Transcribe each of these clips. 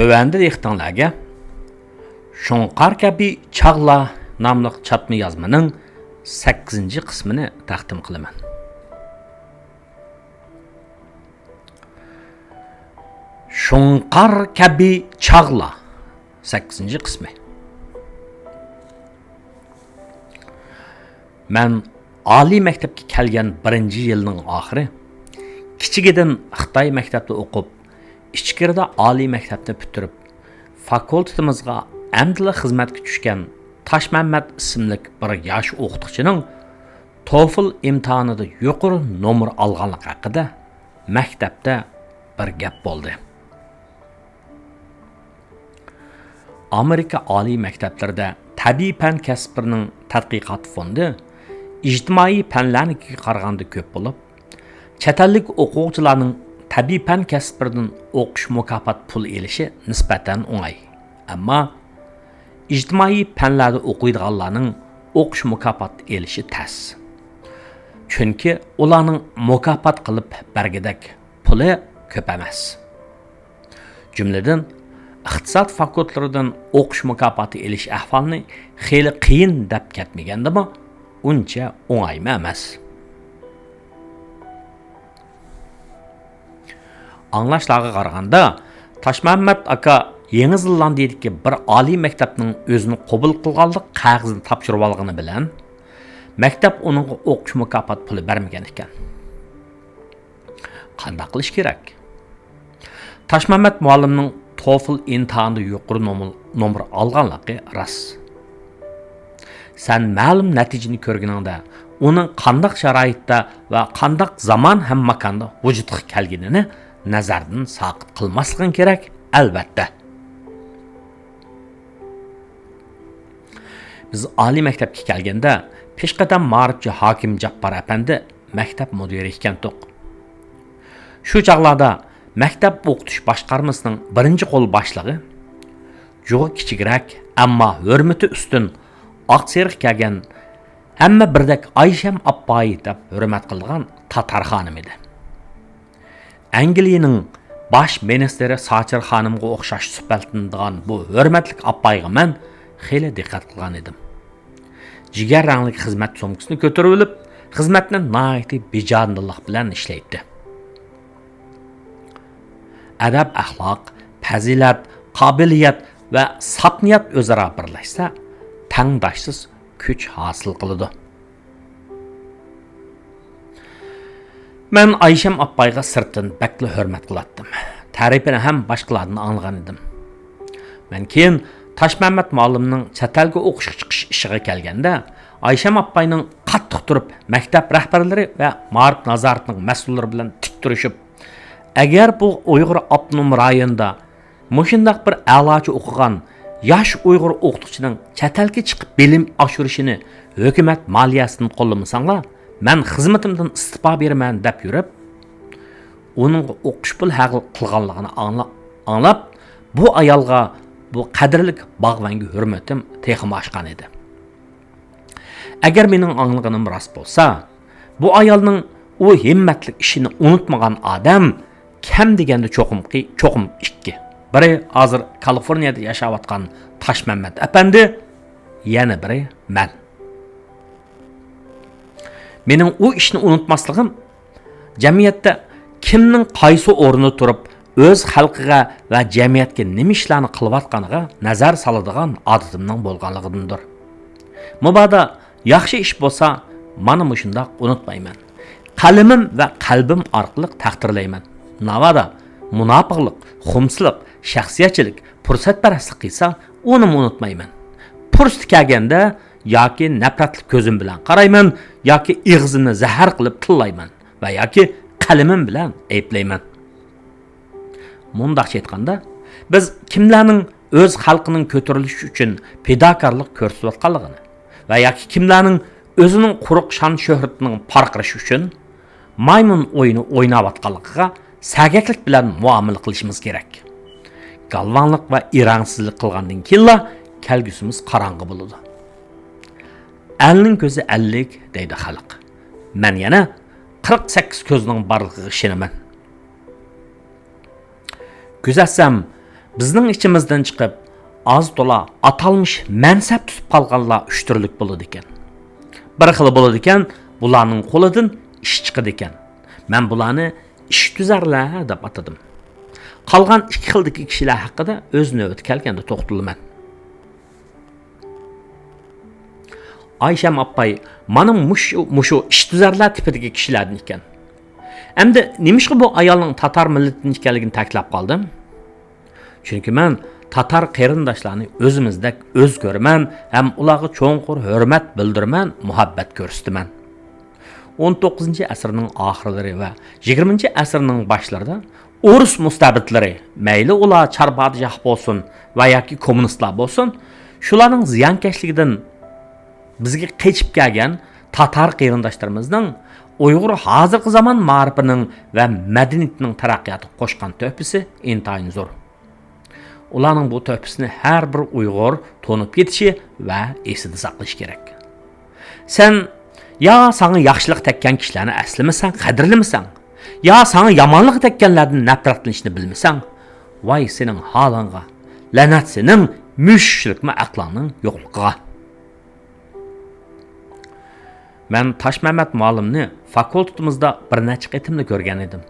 Tövəndə deyikdənlərə Şunqar kabi çağla namlıq çatma yazmanın 8-ci qismini təqdim qılaman. Şunqar kabi çağla 8-ci qismi. Mən ali məktəbə gələn 1-ci ilinin axırı kiçigidən Xitay məktəbdə oqub, İçkirdə ali məktəbni bitirib, fakultetimizga əmdili xizmətə düşkən Taşməmməd isimlik bir yaş o'qituvchining TOEFL imtihonida yuqori nomer olganligi haqida maktabda bir gap bo'ldi. Amerika oliy maktablarida tabiiy fan kasbining tadqiqot fondi ijtimoiy fanlarga qaraganda ko'p bo'lib, chet ellik o'quvchilarning tabiiy fan kasbidan o'qish mukofot pul elishi nisbatan o'ng'ay. Ammo ijtimoiy fanlarda o'qiydiganlarning o'qish mukofot elishi tas. Chunki ularning mukofot qilib bergidak puli ko'p emas. Jumladan iqtisod fakultetlaridan o'qish mukofoti elish ahvolini xeyli qiyin deb ketmagandimi, uncha o'ng'ay emas. Anlaşlarga qaraganda Taşməmməd aka Yeni Zelandiyadagi bir oliy maktabning o'zini qabul qilganlik qog'ozini topshirib olgani bilan maktab uningga o'qish mukofot puli bermagan ekan. Qanday qilish kerak? Taşməmməd muallimning TOEFL imtihonida yuqori nomer olganligi rost. Sen ma'lum natijani ko'rganingda uning qanday sharoitda va qanday zamon ham makonda vujudga kelganini nazardan saqit qilmasliging kerak, albatta. Biz oliy maktabga kelganda peshqadam ma'rifchi Hokim Jabbor apandi maktab mudiri ekandik. Shu chaqlarda maktab o'qitish boshqarmasining birinchi qo'l boshlig'i ju'i kichikroq, ammo hurmati ustun oqseriq kelgan, hamma birdek Aysham Appai deb hurmat qilgan Tatar xonim edi. Angliyaning bosh ministri Thatcher xonimga o'xshash suhbatlanadigan bu hurmatli Appaiga men xeyli diqqat qilgan edim. Jigar rangli xizmat sumkasini ko'tarib olib, xizmatni nihoyat bejondilik bilan ishlaydi. Adab, axloq, fazilat, qobiliyat va safniyat o'zaro birlashsa, tangdoshsiz kuch hosil qiladi. Men Aysham Appaiga sirtdan bakli hurmat qilatdim. Ta'rifini ham boshqalardan anglagan edim. Men keyin Taşməmməd muallimning chatalga o'qishga chiqish ishiga kelganda Aysham Appaining qattiq turib maktab rahbarlari va ma'rif nazoratining mas'ullari bilan tik turishib, agar bu Uyg'ur avtonom rayonida mushundaq bir a'lochi o'qigan yosh Uyg'ur o'qituvchining chatalga chiqib bilim oshirishini hukumat moliyasidan qo'llamasanglar, men xizmatimdan istiqbo beraman deb yurib, uning o'qish pul haqi qilganligini anglab, bu ayolga bu qadrlik bağvanga hurmatim texim oshgan edi. Agar mening anglaganim rost bo'lsa, bu ayolning u himmatli ishini unutmagan odam kam deganda cho'qim 2. Biri hozir Kaliforniyada yashayotgan Taşməmməd apandi, yana biri men. Mening u ishni unutmasligim jamiyatda kimning qaysi o'rnida turib o'z xalqiga va jamiyatga nima ishlarni qilayotganiga nazar soladigan odatimning bo'lganligidandir. Mubada yaxshi ish bo'lsa, mana shunday unutmayman. Qalamim va qalbim orqali taqdirlayman. Navada munofiqlik, xumsizlik, shaxsiyatchilik, fursatparastlik qilsa, uni unutmayman. Fursat kelganda yoki nafratli ko'zim bilan qarayman, yoki ig'zimni zahar qilib tillayman va yoki qalamim bilan ayblayman. Mundaqcha aytganda, biz kimlarning o'z xalqining ko'tarilishi uchun fidokorlik ko'rsatayotganligini va yoki kimlarning o'zining quruq shon shuhratining parqirishi uchun maymun o'yini o'ynayotganligiga sagaklik bilan muomala qilishimiz kerak. Galvanlik va irangsizlik qilgandan keyin kelgusimiz qorong'i bo'ladi. Elning ko'zi 50 deydi xalq. Men yana 48 ko'zning borligiga ishonaman. Kuzatsam, bizning ichimizdan chiqib az to'la atalmış mansab tutib qolganlar 3 turlik bo'ladi ekan. Bir xil bo'ladi ekan, bularning qo'lidan ish chiqadi ekan. Men bularni ish tuzarlar deb atadim. Qolgan 2 xildagi kishilar haqida o'z navbati kelganda to'xtalaman. Ayşem appay mana mushu ish tuzarlar tipidagi kishilardan ekan. Endi nimishqa bu ayolning tatar millatidan ekanligini ta'kidlab qoldim? Chunki men tatar qarindoshlarni o'zimizdek o'z ko'raman, ham ularga cho'nqur hurmat bildiraman, muhabbat ko'rsataman. 19-asrning oxirlari va 20-asrning boshlarida O'rus mustabidlari, mayli ular charbadijah bo'lsin va yoki kommunistlar bo'lsin, shularning ziyonkashligidan bizga qechib kelgan tatar qarindoshlarimizning Uyg'ur hozirgi zamon ma'rifining va madaniyatining taraqqiyotiga qo'shgan to'pisi intayin zo'r. Ularning bu to'pisini har bir Uyg'ur to'nib ketishi va esida saqlash kerak. Sen ya sana yaxshilik tekkan kishilarni aslimisan, qadrlimisan? Ya sana yomonlik tekkanlardan nafratlanishni bilmisan? Voy sening holingga, la'nat sening mushlikma aqlingning yo'qligiga. Men Toshmamat muallimni fakultetimizda bir necha qitimli ko'rgan edim.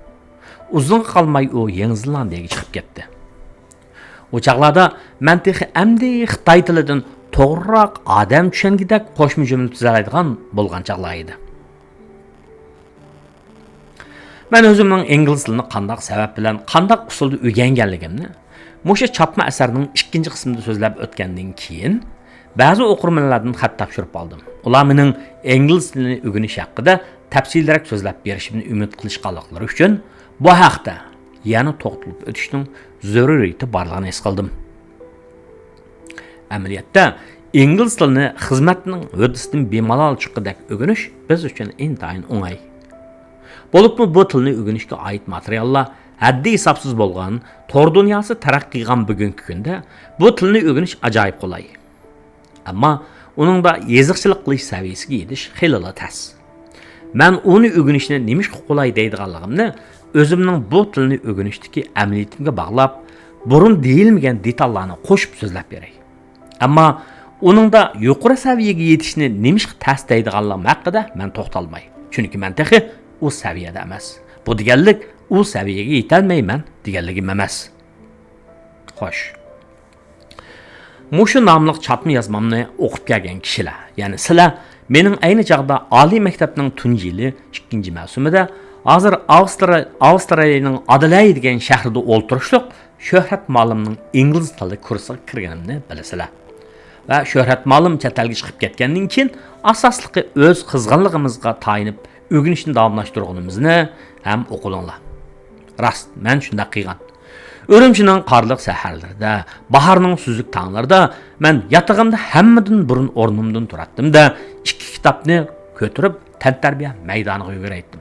Uzun qolmay u Yangi Zelandiyaga chiqib ketdi. O chaqlarda men texi amdi Xitoy tilidan to'g'riroq odam tushungidek qo'shma jumla tuzalaydigan bo'lgan chaqlar edi. Men o'zimning ingliz tilini qandaq sabab bilan, qandaq usulda o'rganganligimni musha chapma asarning 2-qismida so'zlab o'tgandan keyin ba'zi o'qirmanlardan xat topshirib oldim. Ular mening ingliz tilini o'rganish haqida tafsilroq so'zlab berishimni umid qilishganliklari uchun bu haqda yana to'xtalib o'tishning zaruriyati borligini his qildim. Amaliyotda ingliz tilini xizmatning hodisidan bemalol chiqqidek o'rganish biz uchun intayin o'ng'ay. Bo'libmi bu tilni o'rganishga oid materiallar haddi hisobsiz bo'lgan, tor dunyosi taraqqiy qilgan bugungi kunda bu tilni o'rganish ajoyib qulay. Ammo uningda yeziqchilik qilish saviyasiga yetish xilala tas. Men uni o'rganishni nimish qulay deydiganligimni o'zimning bu tilni o'rganishdagi amaliyatimga bog'lab, burun deyilmagan detallarni qo'shib so'zlab beray. Ammo uningda yuqori saviyaga yetishni nimish tas deydiganligim haqida men to'xtalmay. Chunki men texi u saviyada emas. Bu deganlik u saviyaga yetolmayman deganligim emas. Xo'sh. Mushu nomli chatma yozmamni o'qib kelgan kishilar, ya'ni sizlar mening ayni chaqda oliy maktabning tunji yili 2-mavsumida hozir Avstraliyaning Adelaide degan shahrida o'ltirishliq Shuhrat Ma'lumning ingliz tili kursiga kirganimni bilasizlar. Va Shuhrat Ma'lum chet elga chiqib ketgandan keyin asosliqi o'z qizg'inligimizga tayinib o'rganishni davomlashtirganimizni ham o'qilinglar. Rost, men shunday qilgan. Örümchining qorliq saharlarida, bahorning suzuk tonglarida men yotog'imda hammadan burun o'rnimdan turatdim-da, 2 kitobni ko'tarib tantarbiya maydoniga yuguraydim.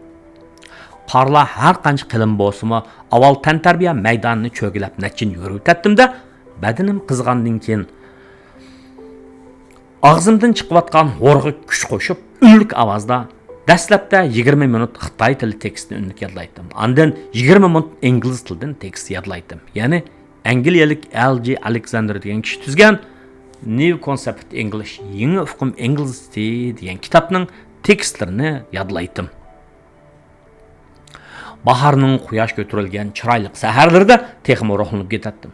Qorlar har qancha qilin bo'lsa-mu, avval tantarbiya maydonini cho'gilab nachin yurib-tatdim-da, badanim qizg'andan keyin og'zimdan chiqayotgan o'rg'i kuch qo'shib, unlik ovozda dastlabda 20 minut Xitoy tili tekstini unlik yodlaydim. Ondan 20 minut ingliz tilidan tekst yodlaydim. Ya'ni Angliyalik L.G. Alexander degan kishi tuzgan New Concept English, yangi uqum ingliz tili degan kitobning tekstlarini yodlaydim. Bahorning quyosh ko'tarilgan chiroyli saharlarida texmo ruhlanib ketatdim.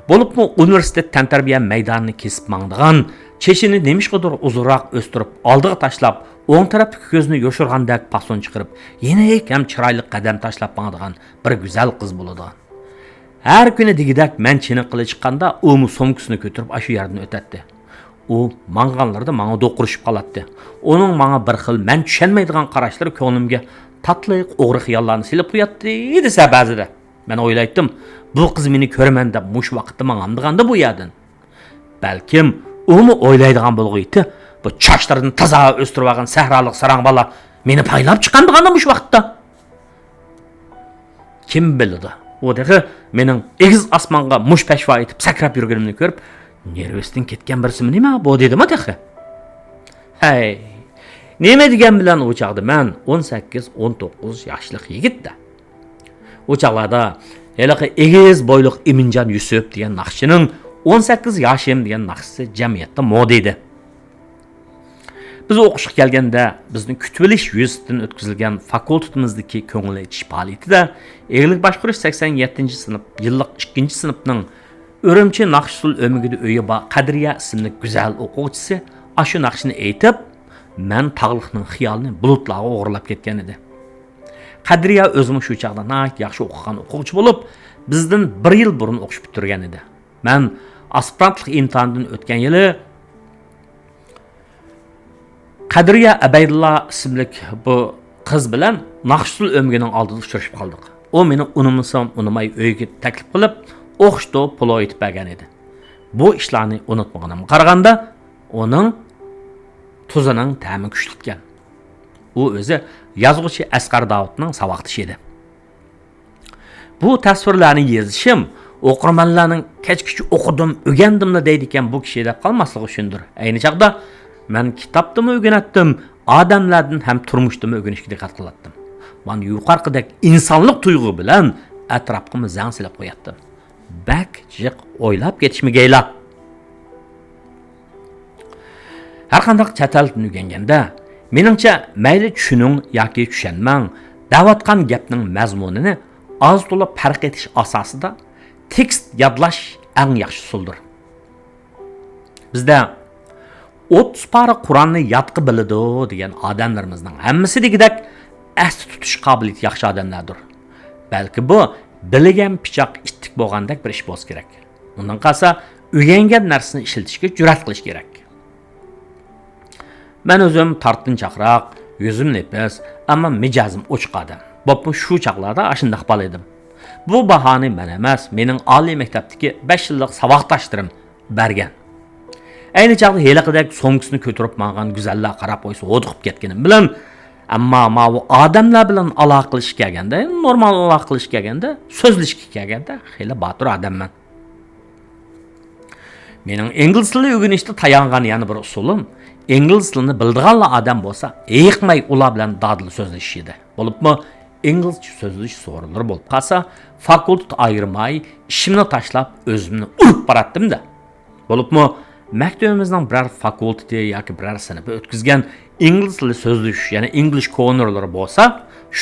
Bo'libmi universitet tantarbiya maydonini kesib mangdigan, cheshini nemishqadir uzunroq o'stirib, oldiga tashlab, o'ng tarafga ko'zni yoshirgandek pason chiqarib, yana ham chiroyli qadam tashlab mangdigan bir go'zal qiz bo'ladi. Har kuni degidak men chini qilib chiqqanda, u somkasini ko'tarib ashu yerdan o'tadi. U manganlarda menga do'qirishib qolatdi. Uning menga bir xil men tushunmaydigan qarashlari ko'nglimga tatliq o'g'ri xiyollarni silib qo'yatdi desa ba'zida. Men o'ylaydim, bu qiz meni ko'raman deb mush vaqtda menga amdiganda bu yerdan. Balkim uni o'ylaydigan bo'lg'iydi. Bu chochlarini toza o'stirib olgan sahroliq sarang bola meni paylab chiqqandiganda mush vaqtda. Kim biladi? O dahi mening egiz osmonga mush pashvo etib sakrab yurganimni ko'rib, nervosdan ketgan birisi nima bu dedim-a dahi. Hey, nima degan bilan o'chaqda men 18-19 yoshli yigitda. O chaqlarda Heliqi egiz boyliq Eminjon Yusuf degan naqshining 18 yoshim degan naqshisi jamiyatda moda edi. Biz o'qishga kelganda bizni kutib olish yuzasidan o'tkazilgan fakultetimizdagi ko'ngil etish faoliyatida eglik boshqarish 87-sinf yillik 2-sinfning Urumchi Naqshsul o'migida uyi bor Qadriya ismli go'zal o'quvchisi ashu naqshni aytib, men tog'liqning xiyolini bulutlarga o'g'irlab ketgan edi. Qadriya o'zim shu chaqda yaxshi o'qigan o'quvchi bo'lib, bizdan 1 yil burun o'qishib bitirgan edi. Men aspirantlik imtihonidan o'tgan yili Qadriya Abaydulla ismli bu qiz bilan Naqshsul o'migining oldida uchrashib qoldik. U meni unimsam unimay uyga taklif qilib, o'qishda pul aytib bergan edi. Bu ishlarni unutmaganimga qaraganda, uning tuzining ta'mi kuchli ekan. U o'zi yozuvchi Asqar Davudning saboqdishi edi. Bu tasvirlarni yozishim o'qirmanlarning kechgacha o'qidim, o'rgandimni deydi ekan bu kishi deb qolmasligi uchundir. Ayni chaqda men kitobdimi o'rganatdim, odamlardan ham turmushdimi o'rganishga diqqat qilatdim. Men yuqorqidek insonlik tuyg'u bilan atrofimga zang silab qo'yatdim. Bak jiq o'ylab ketishmagaylar. Har qanday chet eldan o'rganganda, meningcha mayli tushuning yoki tushunmang, davatgan gapning mazmunini oz to'la farq etish asosida tekst yodlash eng yaxshi usuldir. Bizda 30 pora Qur'onni yodqi biladi degan odamlarimizning hammasi degidek asli tutish qobiliyati yaxshi odamlardir. Balki bu bilgan pichoq ittik bo'lgandek bir ish bo'lsa kerak. Undan qolsa o'rgangan narsani ishlatishga jur'at qilish kerak. Men o'zim tortinchoqroq, yuzim nefis, ammo mijozim ochiq odam. Bo'pmi shu chaqlarda ashundaq bol edim. Bu bahoni men emas, mening oliy maktabdagi 5 yillik saboqdoshlarim bergan. Ayni chaqda heliqidek so'ngkisini ko'tarib ma'gan go'zallar qarab qo'ysa o'diqib ketganim bilan, ammo bu odamlar bilan aloqa qilish kelganda, normal aloqa qilish kelganda, so'zlashga kelganda xeyli botir odamman. Mening ingliz tili o'rganishda tayangan yana bir usulim, ingliz tilini bildiganlar odam bo'lsa, yiqmay ular bilan dadil so'zlashish edi. Bo'libmi, inglizcha so'zlash so'rinlar bo'lib qolsa, fakultet ayirmay, ishimni tashlab, o'zimni urib baratdim-da. Bo'libmi, maktabimizning biror fakulteti yoki biror sinfi o'tkazgan ingliz tili so'zlash, ya'ni English cornerlari bo'lsa,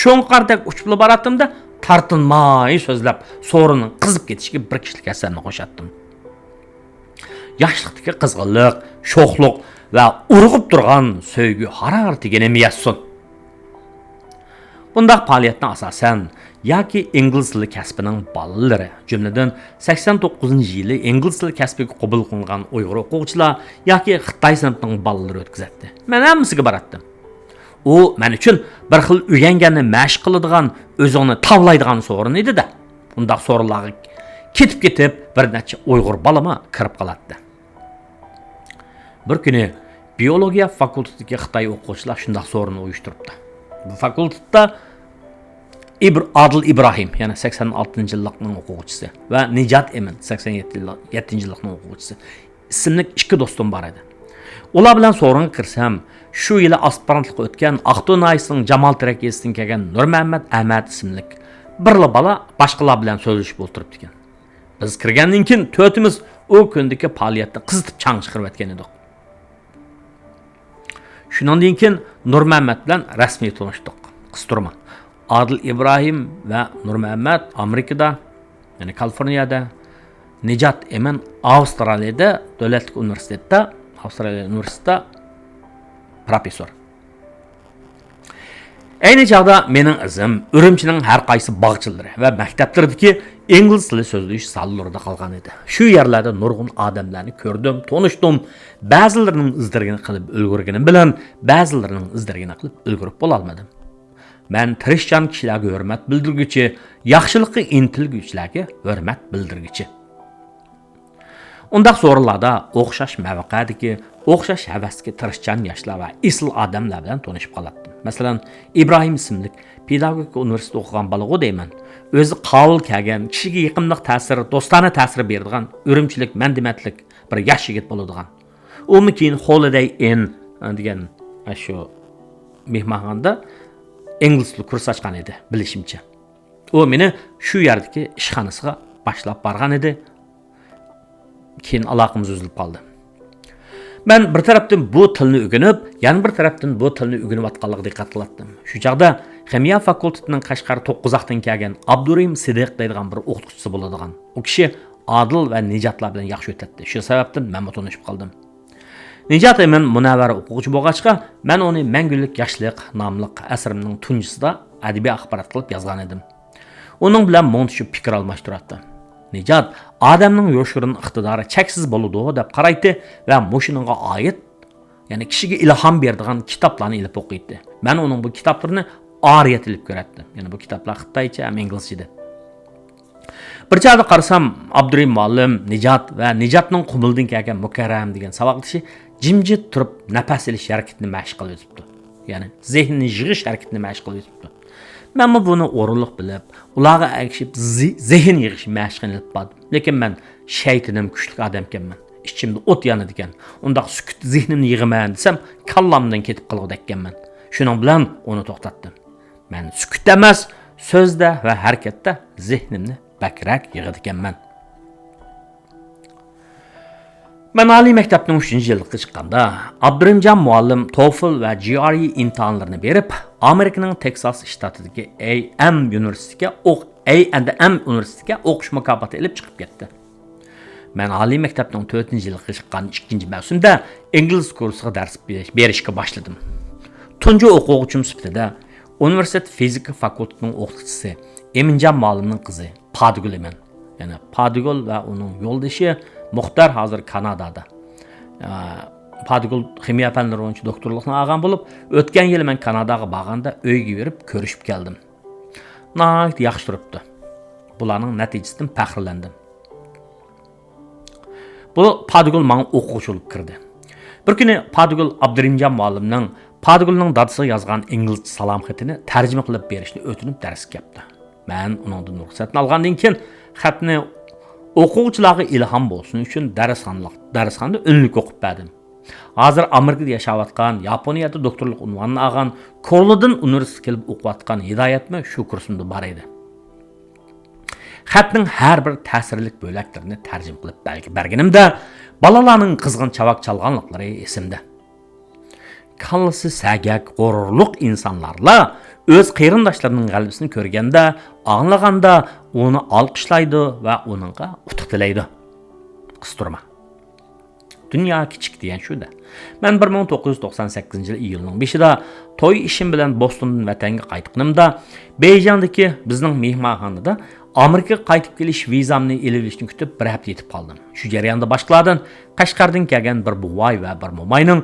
sho'nqardek uchib baratdim-da, tartinmay so'zlab, so'rini qizib ketishga bir kishilik asarni qo'shatdim. Yoshlikdagi qizg'inlik, sho'xlik va urg'ib turgan sevgi haroratiga nima yetsin? Bundaq faoliyatni asosan yoki ingliz tili kasbining bolalari, jumladan 89-yili ingliz tili kasbiga qabul qilingan Uyg'ur o'quvchilar yoki Xitoy sinfining bolalari o'tkazadi. Men hammasiga baratdim. U men uchun bir xil o'rganganni mashq qiladigan, o'zini tavlaydigan so'rin edi-da. Bundaq so'rinlarga ketib bir necha Uyg'ur balama kirib qoladi. Bir kuni biologiya fakultetiga Xitoy o'quvchilar shundaq so'rinni uyushtiribdi. Bu fakultetda Adil Ibrohim, ya'ni 86-yillikning o'quvchisi va Nijat Emin, 87-yillikning o'quvchisi ismli ikki do'stim bor edi. Ular bilan so'ringa kirsam, shu yili aspirantlik o'tgan Aqto'naysning Jamol Tarakkiyasidan kelgan Nurmuhammad Ahmad ismli birla bala boshqalar bilan so'zlashib o'tiribdi ekan. Biz kirgandan keyin to'rtimiz u kundagi faoliyatda qizitib chang chiqarib o'tgan edik. Shundan keyin Nurmuhammad bilan rasmiy tanishdik. Qistirma. Adil Ibrohim va Nurmuhammad Amerikada, ya'ni Kaliforniyada, Nijat Emin Avstraliyada davlatlik universitetda, Avstraliya universitetida professor. Ayni chaqda mening izim Urumchining har qaysi bog'chilari va maktablardagi ingliz tili so'zlash sallarida qolgan edi. Shu yerlarda nurg'un odamlarni ko'rdim, tanishdim. Ba'zilarining izlarini qilib ulgurganim bilan, ba'zilarining izlarini qilib ulgurib bo'la olmadim. Men tirishchan kishilarga hurmat bildirguchi, yaxshilikqa intilguchilarga hurmat bildirguchi. Undaq so'rinlarda o'xshash mavqedagi, o'xshash havasga tirishchan yoshlar va isl odamlar bilan tanishib qoldim. Masalan, Ibrohim ismli pedagogika universitetida o'qigan balaga deyman. O'zi qabul kelgan, kishiga yiqimliq ta'sir, do'stona ta'sir beradigan, o'rimchilik, mandimatlik bir yosh yigit bo'ladigan. Uni keyin Holiday Inn degan shu mehmonxonada ingliz tili kurs ochgan edi, bilishimcha. U meni shu yerdagi ishxonasiga boshlab borgan edi. Keyin aloqamiz uzilib qoldi. Men bir tarafdan bu tilni o'rganib, yana bir tarafdan bu tilni o'rganayotganligiga diqqat qilardim. Shu chaqda Ximiya fakultetining Qashqar 9-aqdan kelgan Abdurim Sidiq deydigan bir o'qituvchisi bo'ladigan. U kishi Adil va Nijatlar bilan yaxshi o'tadi. Shu sababdan men tanishib qoldim. Nijat men munavvar o'quvchi bo'lgachqa, men uni Mangulik yoshlik nomli asrimning tunjisida adabiy axborot qilib yozgan edim. Uning bilan mo'ntishib fikr almashtirdi. Nijat odamning yo'shirin iqtidori cheksiz bo'ladi deb qaraydi va mushuninga oid, ya'ni kishiga ilhom beradigan kitoblarni ilib o'qiydi. Men uning bu kitoblarini ariya tilib ko'ratdim. Ya'ni bu kitoblar xitoycha ham inglizcha. Bir chog'da qarasam, Abdurim muallim Nijat va Nijatning Qumuldan kelgan Mukarram degan saboqdoshi jimjit turib nafas olish harakatini mashq qilib o'tibdi. Ya'ni zehnni yig'ish harakatini mashq qilib o'tibdi. Men buni o'rinliq bilib, ularga agishib zehn yig'ish mashq qilib bordim. Lekin men shaytonim kuchli odam ekanman. Ichimda o't yanadi ekan. Unda sukut zehnimni yig'iman desam, kallamdan ketib qoladi ekanman. Shuning bilan uni to'xtatdim. Men sukut emas, so'zda va harakatda zehnimni bakrak yig'adi ekanman. Men oliy maktabning 3-yilga chiqqanda Abdurimjon muallim TOEFL va GRE imtihonlarini berib, Amerikaning Texas shtatidagi A&M universitetiga o'qish mukofoti olib chiqib ketdi. Men oliy maktabning 4-yilga chiqqan 2-mavsumda ingliz kursiga dars berishga boshladim. Tunji o'quvchim sifatida universitet fizika fakultetining o'qituvchisi Eminjon muallimning qizi Padigul eman. Ya'ni Padigul va uning yo'ldoshi Muxtar hozir Kanadada. Padigul ximiya fanlari bo'yicha doktorlikni olgan bo'lib, o'tgan yil men Kanadaga borganda uyga berib ko'rishib keldim. Nəhayət yaxşı turibdi. Bularning natijasidan faxrlandim. Bu Padigul menga o'quvchi bo'lib kirdi. Bir kuni Padigul Abdurimjon muallimning Padigulning dadasiga yozgan ingliz salom xatini tarjima qilib berishni o'tinib dars qildi. Men uningdan ruxsatni olgandan keyin xatni o'quvchilarga ilhom bo'lsin uchun darsxonada unlik o'qib berdim. Hozir Amerikada yashayotgan, Yaponiyada doktorlik unvonini olgan, Kollejdan universitetga kelib o'qiyotgan Hidoyatmi shu kursimda bor edi. Xatning har bir ta'sirlik bo'laklarini tarjima qilib berganimda balalarning qizg'in chavoq chalganliklari esimda. Kallasi sagak, g'ururluq insonlarlar o'z qarindoshlarining g'alabasini ko'rganda, anglaganda uni olqishlaydi va uningga utuq tilaydi. Qistirma. Dünya kichik degan shu-da. Men 1998-yil iyulning 5-ida to'y ishim bilan Bostondan vatanga qaytganimda, Beyjandagi bizning mehmonxonada Amerikaga qaytib kelish vizamni elishni kutib bir hafta yetib qoldim. Shu jarayonda boshqalardan Qashqardan kelgan bir buvay va bir mo'mayning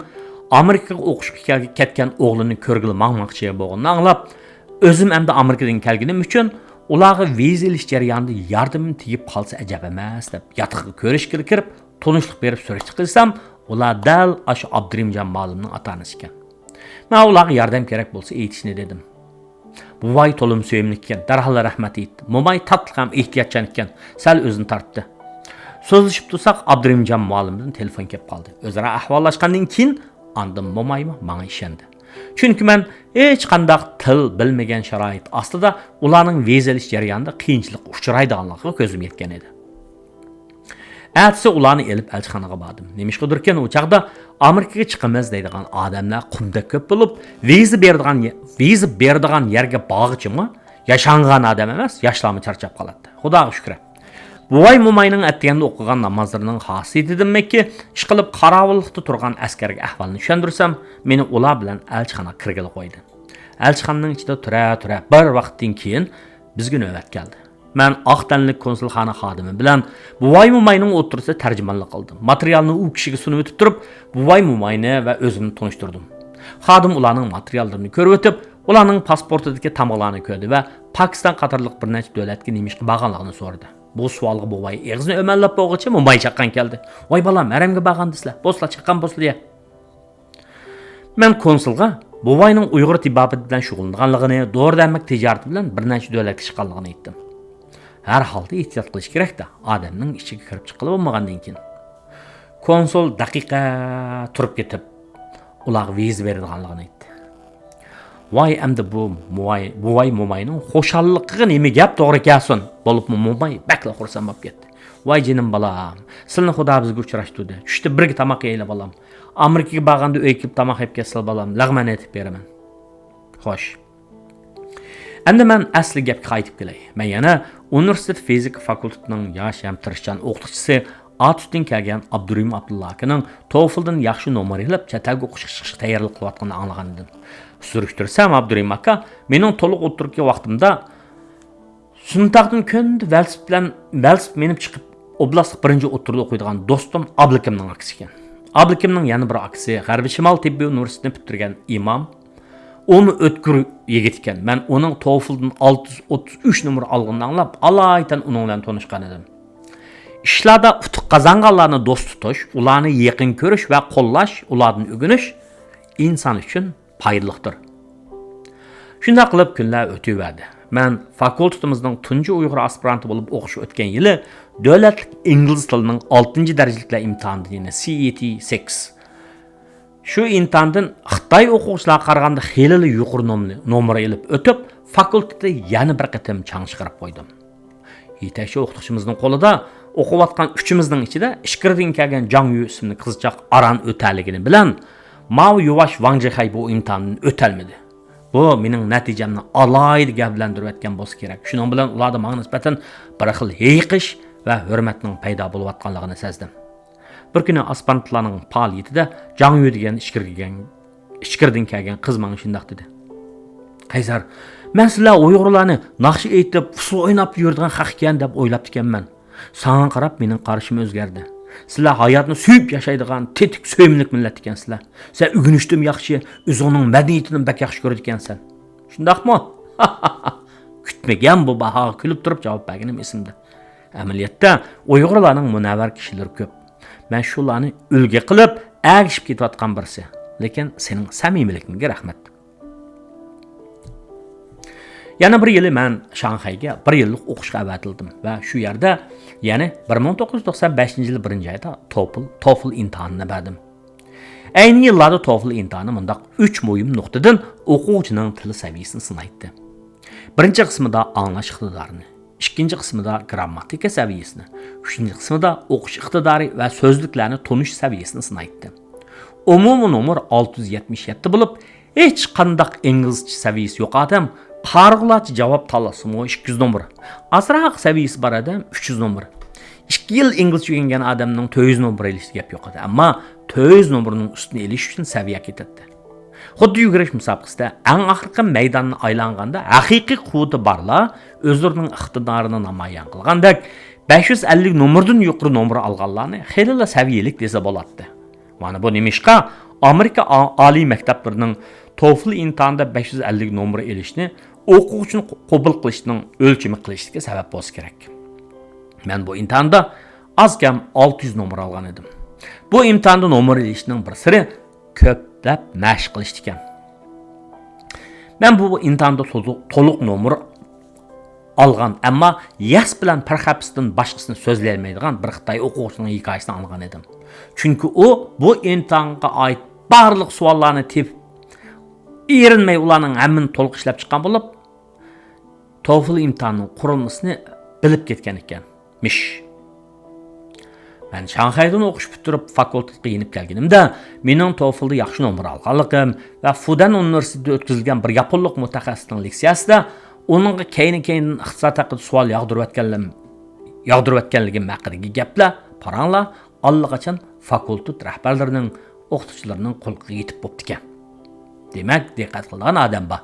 Amerikaga o'qishga ketgan o'g'lini ko'rgili maqmoqchi bo'lganini anglab, o'zim endi Amerikadan kelganim uchun ularga viza elish jarayonida yordamim tegib qolsa ajab emas deb yotiqqa ko'rishga kirib, tanishlik berib so'rashdi qilsam, ular dal shu Abdurimjon muallimning ota-onasi ekan. Men ularga yordam kerak bo'lsa aytishni dedim. Buvay to'lim suyimlik ekan, darhol rahmat aytdi. Mo'may tatliq ham ehtiyotchan ekan, sal o'zini tortdi. So'zlashib tursak, Abdurimjon muallimdan telefon kelib qoldi. O'zaro ahvollashgandan keyin andim mo'maymi menga ishondi. Chunki men hech qanday til bilmagan sharoit ostida ularning viza olish jarayonida qiyinchilik uchraydiganligiga ko'zim yetgan edi. Atsi ularni elib elchixonaga bordim. Nemishqidirkan u chaqda Amerikaga chiqamiz deydigan odamlar qumda ko'p bo'lib, viza beradigan yerga borg'ichimi, yashangan odam emas, yoshlarni charchab qoladi. Xudoga shukr. Buvay mo'mayning atganda o'qigan namozlarining xosiyati demakki, ish qilib qarovullikda turgan askarga ahvolni tushundirsam, meni ular bilan elchixonaga kirgili qo'ydi. Elchixonaning ichida tura bir vaqtdan keyin bizga navbat keldi. Men Aqtanlik konsulxona xodimi bilan Buvay mo'mayning o'tirisida tarjimonlik qildim. Materialni u kishiga sunib o'tib turib, Buvay mo'mayni va o'zimni tanishtirdim. Xodim ularning materiallarini ko'rib o'tib, ularning pasportidagi tamoqlarni ko'rdi va Pokiston qatorliq bir necha davlatga nemishga borganligini so'radi. Bu savolga Buvay og'zini o'mallab bo'g'icha mo'may chaqqan keldi. "Voy balam, aramga borgandisizlar. Boslar chaqqan bosliya." Men konsulga Buvayning Uyg'ur tibobati bilan shug'ullanganligini, dori-darmok tijorati bilan bir necha davlatga chiqqanligini aytdim. Har holda ehtiyot qilish kerak-da, odamning ichiga kirib chiqilib bo'lmagandan keyin. Konsul daqiqa turib ketib, ularga viza beradiganligini aytdi. Voy endi bu buvay mo'mayning xo'shalligiga nima gap to'g'ri kelsin. Bo'libmi mo'may bakla xursand bo'lib ketdi. Voy jinim balam, sizning xudo bizga uchrashtirdi. Tushda birga tamoq yeyla balam. Amerikaga borganda uy kelib tamoq yeb kelsa balam, lag'man aytib beraman. Xo'sh. Endi men asli gapga qaytib kelay. Men yana universitet fizika fakultetining yosh ham tirishchan o'qituvchisi Atutdan kelgan Abdurahim Abdulla akaning TOEFLdan yaxshi nomer olib, chet elga o'qishga tayyorlik qilayotganini anglagan edim. Surishtirsam Abdurahim aka mening to'liq o'tirgan vaqtimda Suntaqdan kunda velosiped menib chiqib oblastlik birinchi o'tirda o'qiydigan do'stim Ablikimning aksi ekan. Ablikimning yana bir aksi G'arbiy Shimol tibbiy universitetini bitirgan imom. Onu o'tkir yigit ekan. Men uning TOEFLdan 633 nomer olganini anglab, alaydan uning bilan tanishgan edim. İşlarda utuq qazanganlarni do'st tutish, ularni yaqin ko'rish va qo'llash, ulardan o'rganish inson uchun foydalidir. Shunday qilib kunlar o'taverdi. Men fakultetimizning tunji Uyg'ur aspiranti bo'lib o'qish o'tgan yili davlatlik ingliz tilining 6-darajaliklar imtihonidan, ya'ni CET 6. Shu imtihondan Xitoy o'quvchilar qaraganda xeyli yuqori nomer olib o'tib, fakultetda yana bir qatim chang chiqarib qo'ydim. Yetakchi o'qituvchimizning qo'lida o'qiyotgan uchimizning ichida Ishkirdan kelgan Jang Yu ismli qizchaq Aran o'taligini bilan Mao Yuvash Wang Jixay bu imtihonni o'talmadi. Bu mening natijamni alayda gavlandirib o'tgan bo'lsa kerak. Shuning bilan ularda menga nisbatan bir xil hayiqish va hurmatning paydo bo'layotganligini sezdim. Bir kuni aspirantlarning faoliyatida Jang Yu degan Ishkirdan kelgan qiz menga shunday dedi. Qaysar, men sizlar Uyg'urlarni naqshi aytib, usul o'ynab yuradigan haq ekan deb o'ylab ekanman. Sana qarab mening qarashim o'zgardi. Sizlar hayotni suyib yashaydigan tetik so'yimlik millat ekansizlar. Sen o'ginishdim yaxshi, o'zingning madaniyatini bak yaxshi ko'radi ekansan. Shundaqmi? Kutmagan bu bahoga kulib turib javob berganim esimda. Amaliyotda Uyg'urlarning munavvar kishilari ko'p. Men shularni ulga qilib, agishib ketayotgan birisi. Lekin sening samimiyligingga rahmat. Yana bir yili men Shanxayga 1 yillik o'qishga avatildim va shu yerda, ya'ni 1995-yil 1-oyda TOEFL imtihonini berdim. Ayni yillarda TOEFL imtihoni mundaq 3 muhim nuqtadan o'quvchining til saviyasini sinaydi. Birinchi qismida anglash iqtidorini, ikkinchi qismida grammatika saviyasini, uchinchi qismida o'qish iqtidori va so'zliklarni tonish saviyasini sinaydi. Umumiy nomer 677 bo'lib, hech qanday inglizcha saviyasi yo'q odam qarg'ulachi javob talasimi 200 nomer. Asroq saviyasi bor odam 300 nomer. 2 yil inglizcha o'rgangan odamning 400 nomer elishi gap yo'q edi. Ammo 400 nomerning ustini elish uchun saviya ketadi. Xuddi yugurish musobaqasida eng oxirgi maydonni aylanganda haqiqiy quvvati borlar o'zlarining iqtidorini namoyon qilgandek 550 nomerdan yuqori nomer olganlarni xeyli saviyalik desa bo'ladi. Mana bu nimishqa Amerika oliy maktablarining TOEFL imtihonida 550 nomer elishni o'quvchini qabul qilishning o'lchami qilishiga sabab bo'lsa kerak. Men bu imtihonda az kam 600 nomer olgan edim. Bu imtihonda nomer elishning bir siri ko'plab mashq qilish ekan. Men bu imtihonda to'liq nomer olgan, ammo yas bilan parxabsdan boshqasini so'zlay olmaydigan bir Xitoy o'quvchining hikoyasini olgan edim. Chunki u bu imtihonga oid barliq savollarni tepib erinmay ularning hammini to'liq ishlab chiqqan bo'lib, TOEFL imtihonining qurilmasini bilib ketgan ekan. Men Shanxaydan o'qish bitirib fakultetga yenib kelganimda, mening TOEFLda yaxshi nomer olganligim va Fudan universitetida o'tkazilgan bir yaponlik mutaxassisning leksiyasida uningga keyin iqtisod haqida savol yog'dirayotganligim haqidagi gaplar, paranglar allaqachon fakultet rahbarlarining, o'qituvchilarining qo'liga yetib bo'pti ekan. Demak, diqqat qilgan odam bor.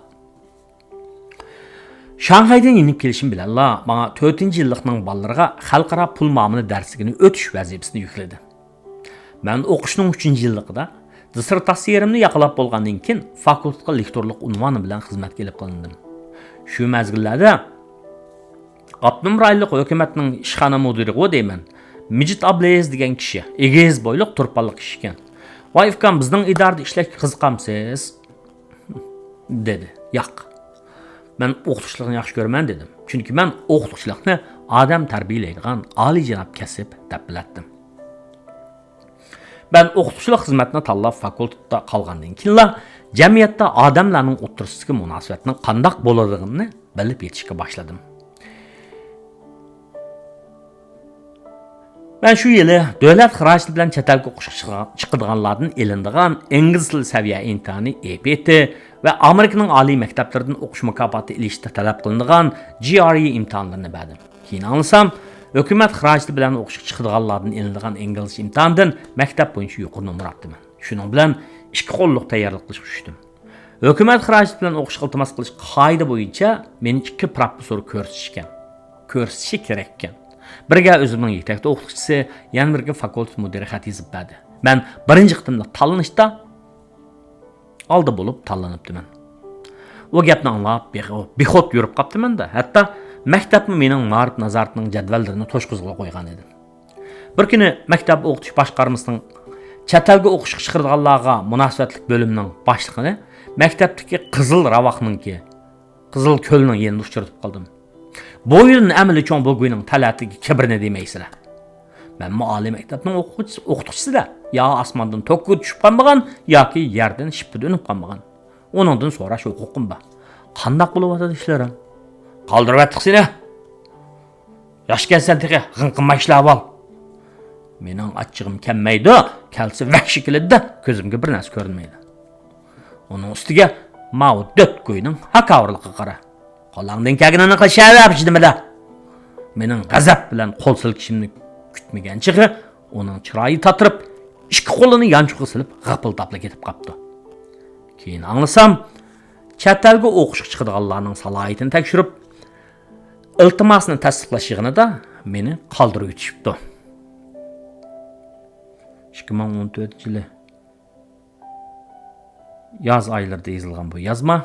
Shanxaydan yenib kelishim bilan menga 4-yillikning bolalarga xalqaro pul muomala darsigini o'tish vazifasini yukladi. Men o'qishning 3-yilligida dissertatsiyamni yaqinlab bo'lgandan keyin fakultetga lektorlik unvoni bilan xizmatga kelib qilindim. Shu mazgillarda Abnum rayonlik hukumatning ishxona mudiri deyman, Mijit Ablayev degan kishi, egiz bo'yliq turpalliq kishi ekan. "Voy ukam, bizning idorada ishlashga qiziqamsiz?" dedi. "Yo'q. Men o'qituvchilikni yaxshi ko'raman" dedim. Chunki men o'qituvchilikni odam tarbiyalaydigan oliyjanob kasb deb bilardim. Men o'qituvchilik xizmatini tanlab fakultetda qolgandan keyin jamiyatda odamlarning o'rtasidagi munosabatning qandoq bo'ladiganini bilib yetishga boshladim. Ben şu yılı davlat xarajati bilan chet elga o'qishga chiqadiganlardan elindigan ingliz tili saviya imtihoni EPT va Amerikaning oliy maktablaridan o'qish mukofoti ilishda talab qilinadigan GRE imtihonlarini berdim. Keyin anlasam, hukumat xarajati bilan o'qishga chiqadiganlardan elindigan ingliz imtihonidan maktab bo'yicha yuqori nomer oldim. Shuning bilan ikki qo'lliq tayyorlik qilishga tushdim. Hukumat xarajati bilan o'qishga iltimos qilish qoida bo'yicha meni ikki professor ko'rsatishi kerak ekan. Birga o'zimning yetakli o'qituvchisi, yana birga fakultet mudiri xat yozib berdi. Men birinchi qitimda tanlanishda oldi bo'lib tanlanibdiman. O gapni anglab, bexod yurib qaptiman-da. Hatto maktabni mening ma'rif nazoratining jadvallarini to'shqizg'a qo'ygan edim. Bir kuni maktab o'qitish boshqarmasining chet elga o'qishga chiqarganlarga munosabatlik bo'limining boshlig'ini maktabdagi Qizil Ravaqninki, Qizil Ko'lning yanida uchratib qoldim. Bu yilning amali cho'ng bo'lguning talatiga kibrini demaysizlar. Men oliy maktabning o'qituvchisi-da, yo osmondan tokku tushib qolmagan yoki yerdan shipida unib qolmagan. Onundan so'rash huquqim bor. Qandoq bo'lyapti ishlarim? Qoldirib atdiq seni. Yosh kelsan teqi, g'inqinma ishlab ol. Mening achchig'im kelmaydi, kelsa vahshi keladi-da, ko'zimga bir narsa ko'rinmaydi. Uning ustiga mavdud qo'yning haqavrligi qara. Qo'lingdan kelganini qilishab yuribdimi-da? Mening g'azab bilan qo'l silkishimni kutmagan chig'i uning chiroyi tatirib, ikki qo'lini yanchuqqa silib g'apil-tapla ketib qopti. Keyin anglasam, chet elga o'qishga chiqadiganlarning salohiyatini tekshirib, iltimosini tasdiqlash yig'inida meni qoldirib o'tishibdi. 2014 yili yoz oylarida yozilgan bu yozma